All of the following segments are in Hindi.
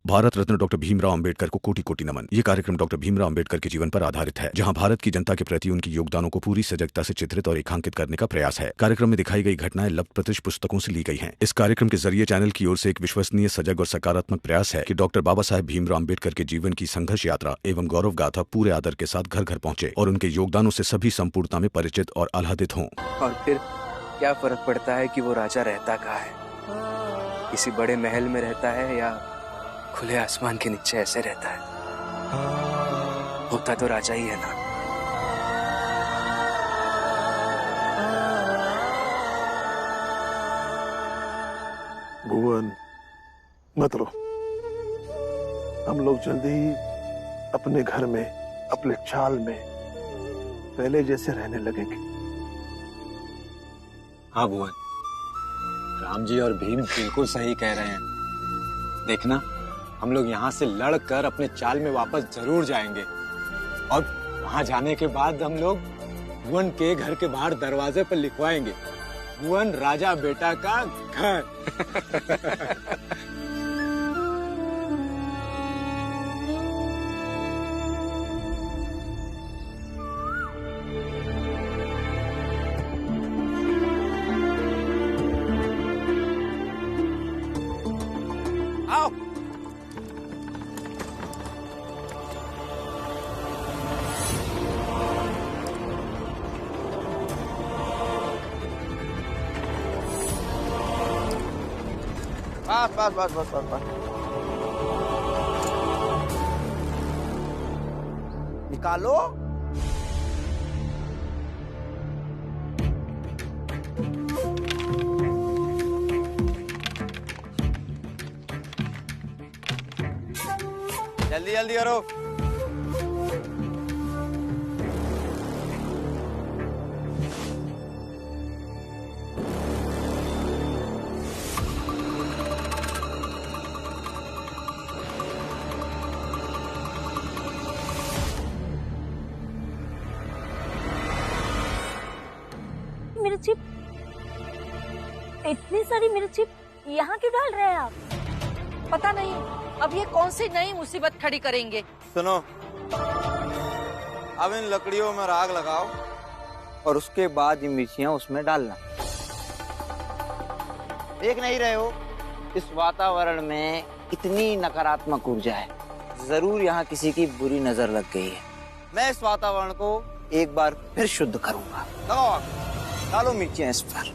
भारत रत्न डॉक्टर भीमराव अंबेडकर को कोटि कोटि नमन। ये कार्यक्रम डॉक्टर भीमराव अंबेडकर के जीवन पर आधारित है, जहां भारत की जनता के प्रति उनके योगदानों को पूरी सजगता से चित्रित और रेखांकित करने का प्रयास है। कार्यक्रम में दिखाई गई घटनाएं लब्ध प्रतिष्ठ पुस्तकों से ली गई हैं। इस कार्यक्रम के जरिए चैनल की ओर से एक विश्वसनीय, सजग और सकारात्मक प्रयास है कि डॉक्टर बाबा साहेब भीमराव अंबेडकर के जीवन की संघर्ष यात्रा एवं गौरव गाथा पूरे आदर के साथ घर घर पहुंचे और उनके योगदानों से सभी संपूर्णता में परिचित और आह्लादित हों। और फिर क्या फर्क पड़ता है कि वो राजा रहता कहाँ है, किसी बड़े महल में रहता है या खुले आसमान के नीचे ऐसे रहता है, होता तो राजा ही है ना। भुवन, मत रो। हम लोग जल्दी ही अपने घर में, अपने चाल में पहले जैसे रहने लगेंगे। हाँ भुवन, राम जी और भीम बिल्कुल सही कह रहे हैं। देखना, हम लोग यहाँ से लड़कर अपने चाल में वापस जरूर जाएंगे और वहां जाने के बाद हम लोग भुवन के घर के बाहर दरवाजे पर लिखवाएंगे, भुवन राजा बेटा का घर। आओ। बस बस बस बस बस निकालो। जल्दी जल्दी करो। मिर्ची, इतनी सारी मिर्ची यहाँ क्यों डाल रहे हैं आप? पता नहीं, अब ये कौन सी नई मुसीबत खड़ी करेंगे। सुनो, अब इन लकड़ियों में राग लगाओ और उसके बाद ये मिर्चियां उसमें डालना। देख नहीं रहे हो इस वातावरण में कितनी नकारात्मक ऊर्जा है? जरूर यहाँ किसी की बुरी नजर लग गई है। मैं इस वातावरण को एक बार फिर शुद्ध करूंगा। लगाओ आग, डालो मिर्चियां इस पर।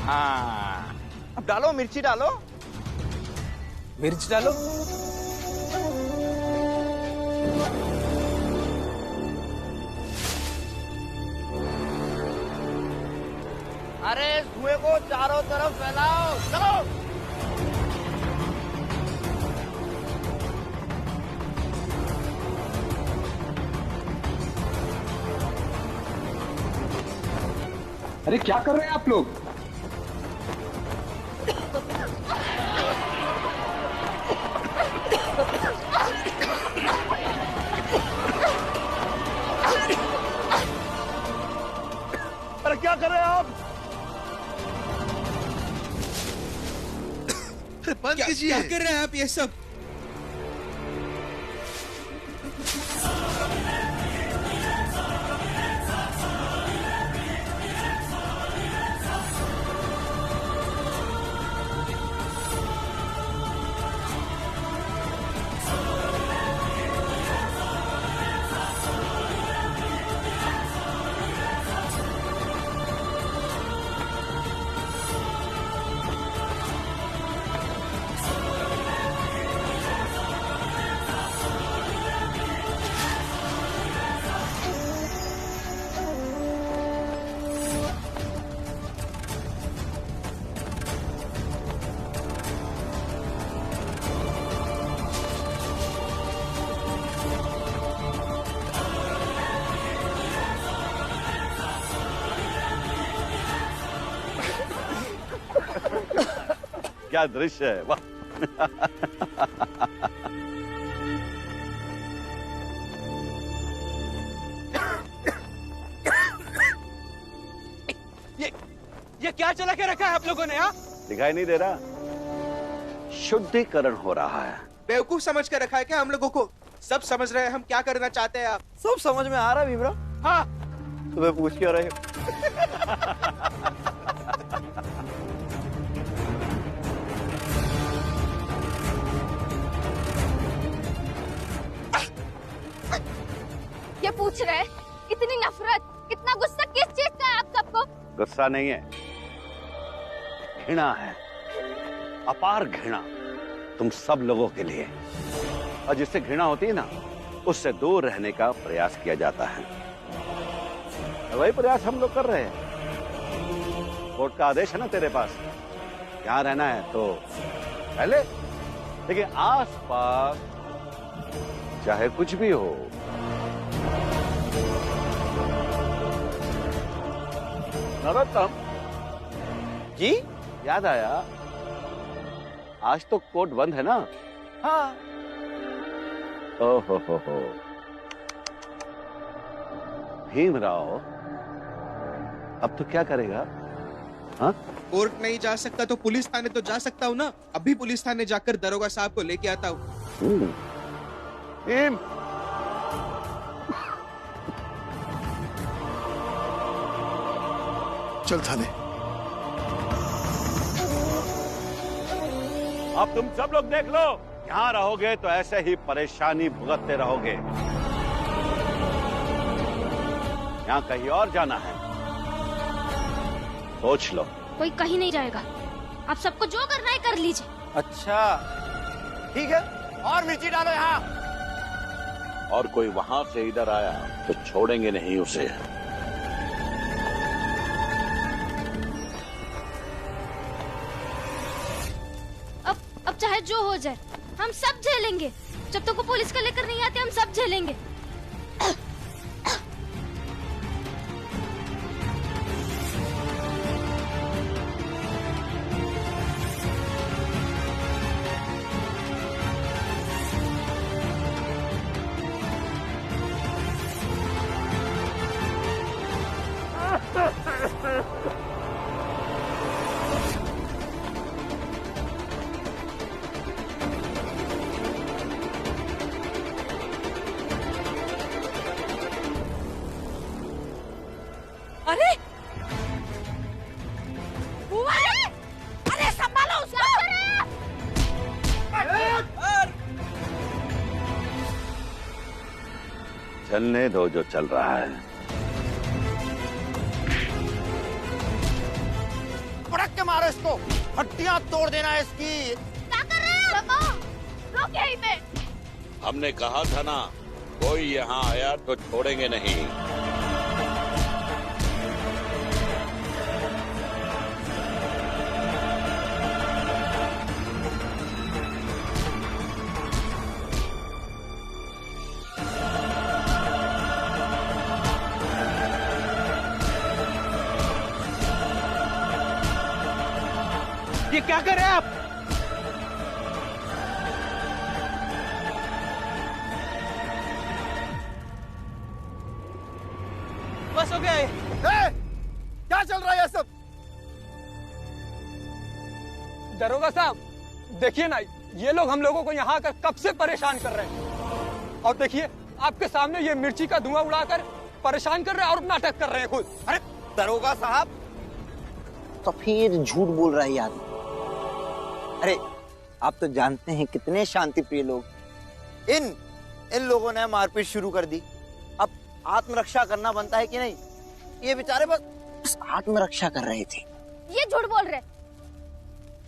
हाँ, अब डालो, मिर्ची डालो। मिर्च डालो। अरे धुएं को चारों तरफ फैलाओ, चलो। अरे क्या कर रहे हैं आप लोग? अरे क्या कर रहे हैं आप? बंद कीजिए। क्या कर रहे हैं आप ये सब? क्या दृश्य है, वाह। ये क्या चला के रखा है आप लोगों ने? यहाँ दिखाई नहीं दे रहा? शुद्धिकरण हो रहा है। बेवकूफ समझ कर रखा है क्या हम लोगों को? सब समझ रहे हैं हम क्या करना चाहते हैं आप। सब समझ में आ रहा है भीमराव? हाँ। तुम्हें पूछ क्यों रहे हो? ये पूछ रहे हैं इतनी नफरत, इतना गुस्सा किस चीज का है आप सबको? गुस्सा नहीं है, घृणा है, अपार घृणा तुम सब लोगों के लिए। और जिससे घृणा होती है ना, उससे दूर रहने का प्रयास किया जाता है। वही प्रयास हम लोग कर रहे हैं। कोर्ट का आदेश है ना तेरे पास, यहाँ रहना है तो पहले, लेकिन आस पास चाहे कुछ भी हो, नरोत्तम जी याद आया, आज तो कोर्ट बंद है ना? हाँ। ओहो हो। भीमराव अब तो क्या करेगा? हाँ? कोर्ट नहीं जा सकता तो पुलिस थाने तो जा सकता हूँ ना। अभी पुलिस थाने जाकर दरोगा साहब को लेके आता हूँ। भीम, चल थाने। अब तुम सब लोग देख लो, यहाँ रहोगे तो ऐसे ही परेशानी भुगतते रहोगे। यहाँ कहीं और जाना है, सोच लो। कोई कहीं नहीं जाएगा, आप सबको जो करना है कर लीजिए। अच्छा ठीक है, और मिर्ची डालो यहाँ। और कोई वहां से इधर आया तो छोड़ेंगे नहीं उसे। अब चाहे जो हो जाए हम सब झेलेंगे। जब तक वो पुलिस को लेकर नहीं आते हम सब झेलेंगे। अरे अरे संभालो उसको। चलने दो जो चल रहा है। पटक के मारो इसको, हड्डियां तोड़ देना है इसकी। क्या कर रहे हो? रुक यहीं पे। हमने कहा था ना, कोई यहाँ आया तो छोड़ेंगे नहीं। ये क्या कर रहे हैं आप? बस हो गया ये। क्या चल रहा है ये सब? दरोगा साहब देखिए ना, ये लोग हम लोगों को यहाँ आकर कब से परेशान कर रहे हैं। और देखिए आपके सामने ये मिर्ची का धुआं उड़ाकर परेशान कर रहे हैं और नाटक कर रहे हैं खुद। अरे दरोगा साहब, तो फिर झूठ बोल रहा है ये आदमी। अरे आप तो जानते हैं कितने शांति प्रिय लोग। इन लोगों ने मारपीट शुरू कर दी। अब आत्मरक्षा करना बनता है कि नहीं? ये बेचारे बस आत्मरक्षा कर रहे थे। ये झूठ बोल रहे,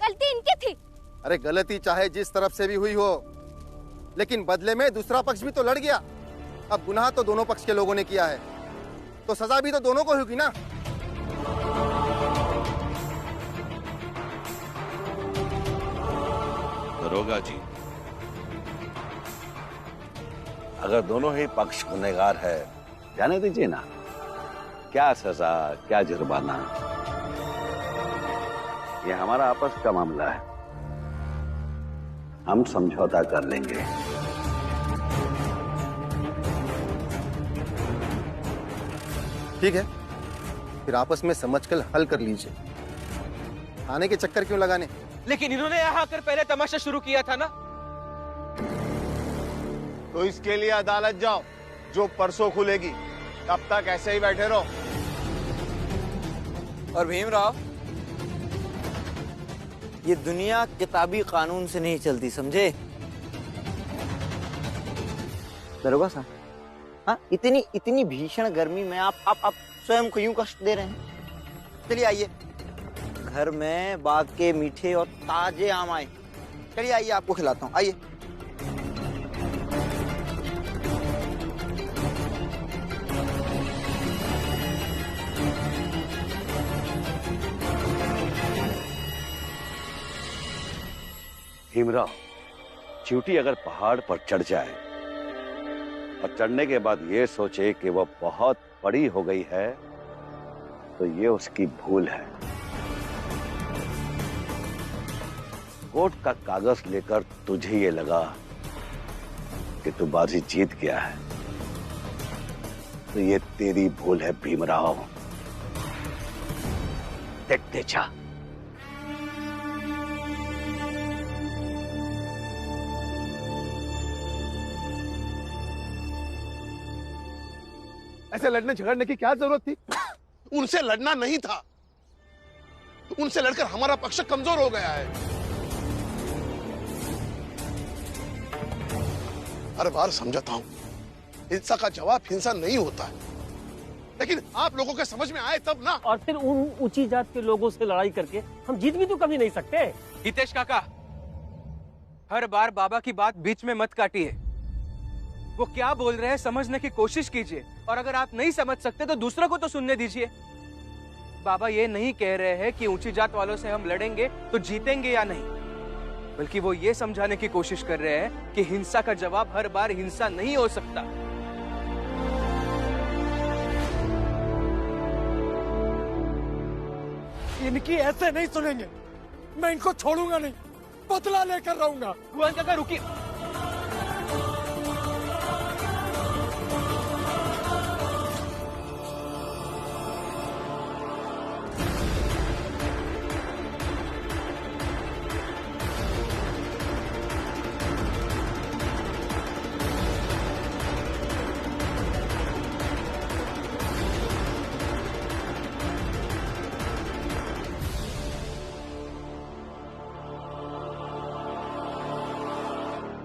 गलती इनकी थी। अरे गलती चाहे जिस तरफ से भी हुई हो, लेकिन बदले में दूसरा पक्ष भी तो लड़ गया। अब गुनाह तो दोनों पक्ष के लोगों ने किया है, तो सजा भी तो दोनों को होगी ना। दरोगा जी, अगर दोनों ही पक्ष गुनहगार है, जाने दीजिए ना। क्या सजा, क्या जुर्माना। ये हमारा आपस का मामला है, हम समझौता कर लेंगे। ठीक है, फिर आपस में समझकर हल कर लीजिए। थाने के चक्कर क्यों लगाने? लेकिन इन्होंने यहाँ आकर पहले तमाशा शुरू किया था ना। तो इसके लिए अदालत जाओ, जो परसों खुलेगी। तब तक ऐसे ही बैठे रहो। और भीमराव, ये दुनिया किताबी कानून से नहीं चलती, समझे? दरोगा साहब, हाँ, इतनी भीषण गर्मी में आप स्वयं को यूं कष्ट दे रहे हैं। चलिए आइए, घर में बाग के मीठे और ताजे आम आए। चलिए आइए, आपको खिलाता हूँ, आइए। भीमराव, चींटी अगर पहाड़ पर चढ़ जाए और चढ़ने के बाद ये सोचे कि वह बहुत बड़ी हो गई है, तो ये उसकी भूल है। कोर्ट का कागज लेकर तुझे ये लगा कि तू बाजी जीत गया है, तो ये तेरी भूल है भीमराव। देखते जा। ऐसे लड़ने झगड़ने की क्या जरूरत थी? उनसे लड़ना नहीं था, उनसे लड़कर हमारा पक्ष कमजोर हो गया है। हर बार समझाता हूं, हिंसा का जवाब हिंसा नहीं होता है, लेकिन आप लोगों के समझ में आए तब ना। और फिर उन ऊंची जात के लोगों से लड़ाई करके हम जीत भी तो कभी नहीं सकते। हितेश काका, हर बार बाबा की बात बीच में मत काटिए। वो क्या बोल रहे हैं समझने की कोशिश कीजिए, और अगर आप नहीं समझ सकते तो दूसरों को तो सुनने दीजिए। बाबा ये नहीं कह रहे हैं कि ऊंची जात वालों से हम लड़ेंगे तो जीतेंगे या नहीं, बल्कि वो ये समझाने की कोशिश कर रहे हैं कि हिंसा का जवाब हर बार हिंसा नहीं हो सकता। इनकी ऐसे नहीं सुनेंगे, मैं इनको छोड़ूंगा नहीं, बदला लेकर रहूंगा। भुवन काका रुकिए।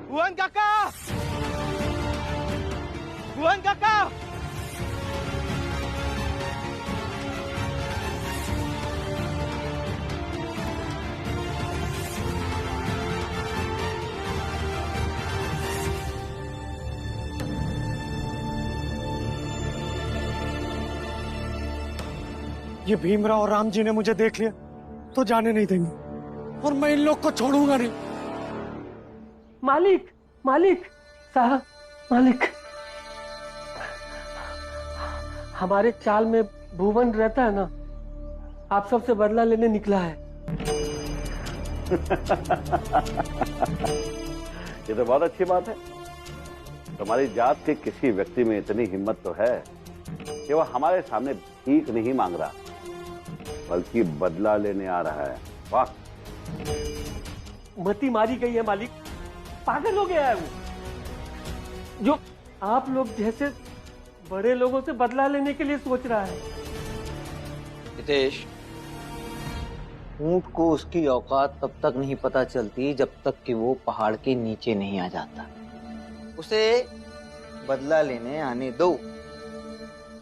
भुवन काका, भुवन काका, ये भीमराव और राम जी ने मुझे देख लिया तो जाने नहीं देंगे, और मैं इन लोग को छोड़ूंगा नहीं। मालिक, मालिक साहब, मालिक, हमारे चाल में भुवन रहता है ना, आप सबसे बदला लेने निकला है। ये तो बहुत अच्छी बात है। तुम्हारी जात के किसी व्यक्ति में इतनी हिम्मत तो है कि वह हमारे सामने भीख नहीं मांग रहा, बल्कि बदला लेने आ रहा है। वाह, मती मारी गई है मालिक, पागल हो गया है वो, जो आप लोग जैसे बड़े लोगों से बदला लेने के लिए सोच रहा है। हितेश, ऊंट को उसकी औकात तब तक नहीं पता चलती जब तक कि वो पहाड़ के नीचे नहीं आ जाता। उसे बदला लेने आने दो,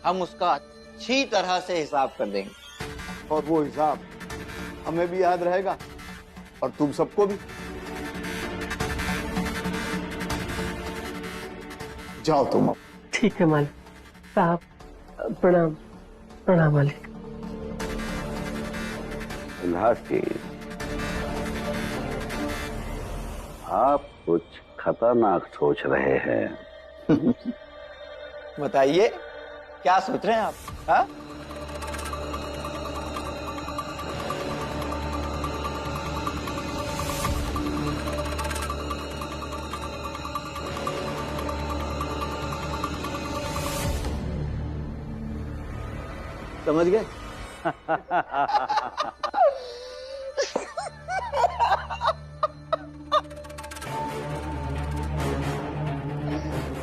हम उसका अच्छी तरह से हिसाब कर देंगे। और वो हिसाब हमें भी याद रहेगा और तुम सबको भी। जाओ तुम। ठीक है मालिक साहब, प्रणाम। प्रणाम मालिक। जी, आप कुछ खतरनाक सोच रहे हैं। बताइए, क्या सोच रहे हैं आप? हाँ? समझ गए?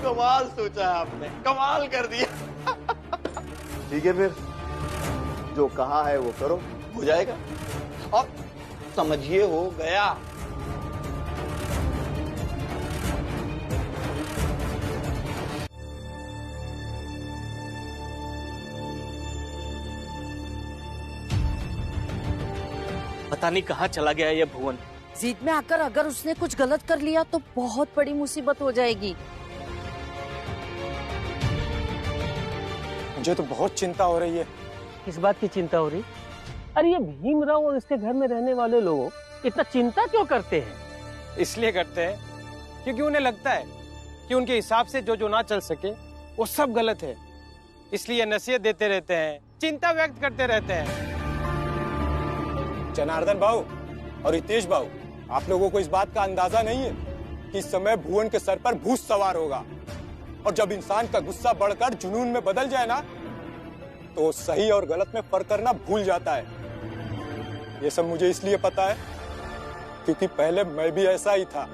कमाल सोचा है आपने, कमाल कर दिया। ठीक है फिर, जो कहा है वो करो, हो जाएगा। और समझिए हो गया। पता नहीं कहाँ चला गया ये भुवन। जीत में आकर अगर उसने कुछ गलत कर लिया तो बहुत बड़ी मुसीबत हो जाएगी। मुझे तो बहुत चिंता हो रही है। किस बात की चिंता हो रही? अरे ये भीमराव और इसके घर में रहने वाले लोग इतना चिंता क्यों करते हैं? इसलिए करते हैं क्योंकि उन्हें लगता है कि उनके हिसाब से जो जो ना चल सके वो सब गलत है। इसलिए नसीहत देते रहते हैं, चिंता व्यक्त करते रहते हैं। जनार्दन भाऊ और रितेश भाऊ, आप लोगों को इस बात का अंदाजा नहीं है कि इस समय भुवन के सर पर भूत सवार होगा, और जब इंसान का गुस्सा बढ़कर जुनून में बदल जाए ना, तो सही और गलत में फर्क करना भूल जाता है। ये सब मुझे इसलिए पता है क्योंकि पहले मैं भी ऐसा ही था।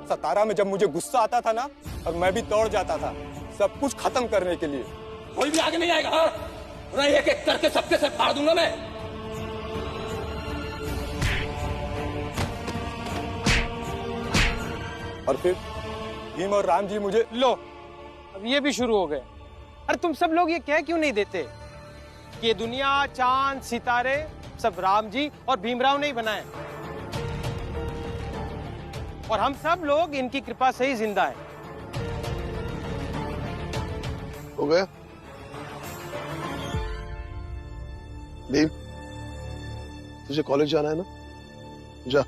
सतारा में जब मुझे गुस्सा आता था ना, और मैं भी दौड़ जाता था सब कुछ खत्म करने के लिए। कोई भी आगे नहीं आएगा, हाँ? एक एक करके सबके सर फाड़ दूंगा मैं। और फिर भीम और राम जी मुझे लो, अब ये भी शुरू हो गए। अरे तुम सब लोग ये कह क्यों नहीं देते कि ये दुनिया, चांद, सितारे सब राम जी और भीमराव ने ही बनाए, और हम सब लोग इनकी कृपा से ही जिंदा है। हो गया? भीम, तुझे कॉलेज जाना है ना? जा।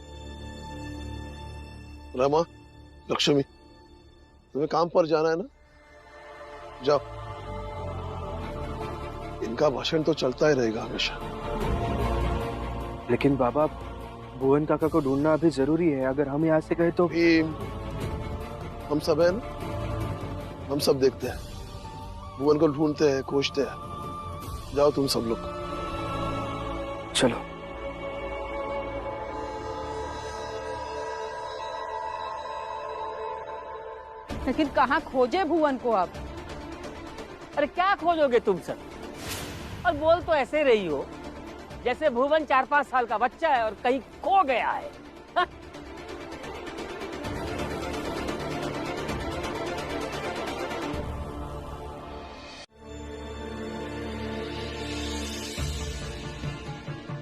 रमा, लक्ष्मी, तुम्हें काम पर जाना है ना? जाओ। इनका भाषण तो चलता ही रहेगा हमेशा। लेकिन बाबा, भुवन काका को ढूंढना अभी जरूरी है। अगर हम यहाँ से गए तो हम सब है ना, हम सब देखते हैं, भुवन को ढूंढते हैं, खोजते हैं। जाओ तुम सब लोग। चलो। लेकिन कहाँ खोजे भुवन को अब? अरे क्या खोजोगे तुम सब? और बोल तो ऐसे रही हो जैसे भुवन 4-5 साल का बच्चा है और कहीं खो गया है। हा?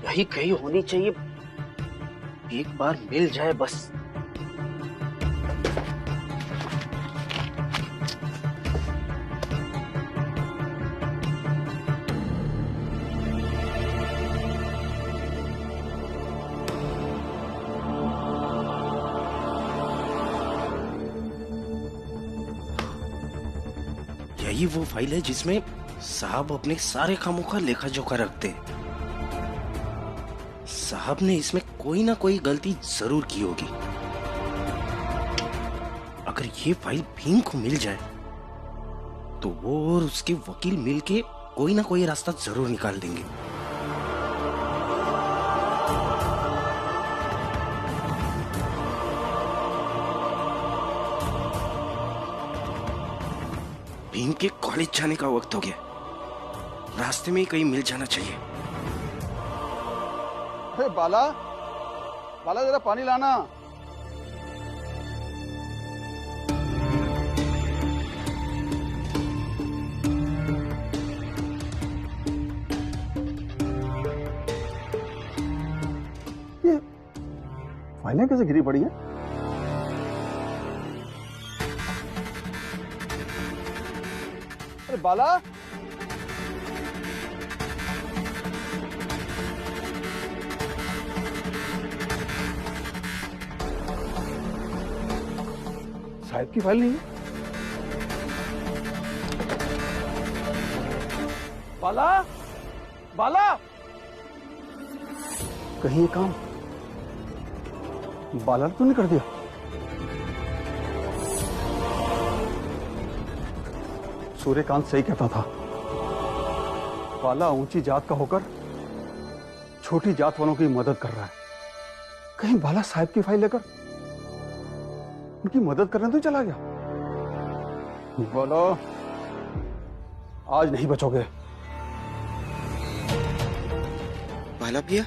यही कहीं होनी चाहिए, एक बार मिल जाए बस। यही वो फाइल है जिसमें साहब अपने सारे कामों का लेखा जोखा रखते हैं। साहब ने इसमें कोई ना कोई गलती जरूर की होगी। अगर ये फाइल भीम को मिल जाए तो वो और उसके वकील मिलके कोई ना कोई रास्ता जरूर निकाल देंगे। भीम के कॉलेज जाने का वक्त हो गया, रास्ते में ही कहीं मिल जाना चाहिए। अरे बाला, बाला जरा पानी लाना। ये फाइलें कैसे गिरी पड़ी है? अरे बाला, साहब की फाइल नहीं है। बाला, बाला, कहीं ये काम बाला ने तो नहीं कर दिया? सूर्यकांत सही कहता था, बाला ऊंची जात का होकर छोटी जात वालों की मदद कर रहा है। कहीं बाला साहब की फाइल लेकर उनकी मदद करने तो चला गया। बोलो, आज नहीं बचोगे। बाला भैया,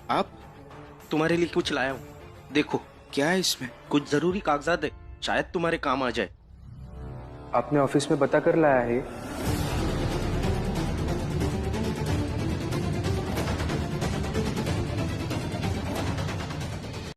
आप, तुम्हारे लिए कुछ लाया हूं, देखो क्या है इसमें। कुछ जरूरी कागजात है, शायद तुम्हारे काम आ जाए। आपने ऑफिस में बता कर लाया है?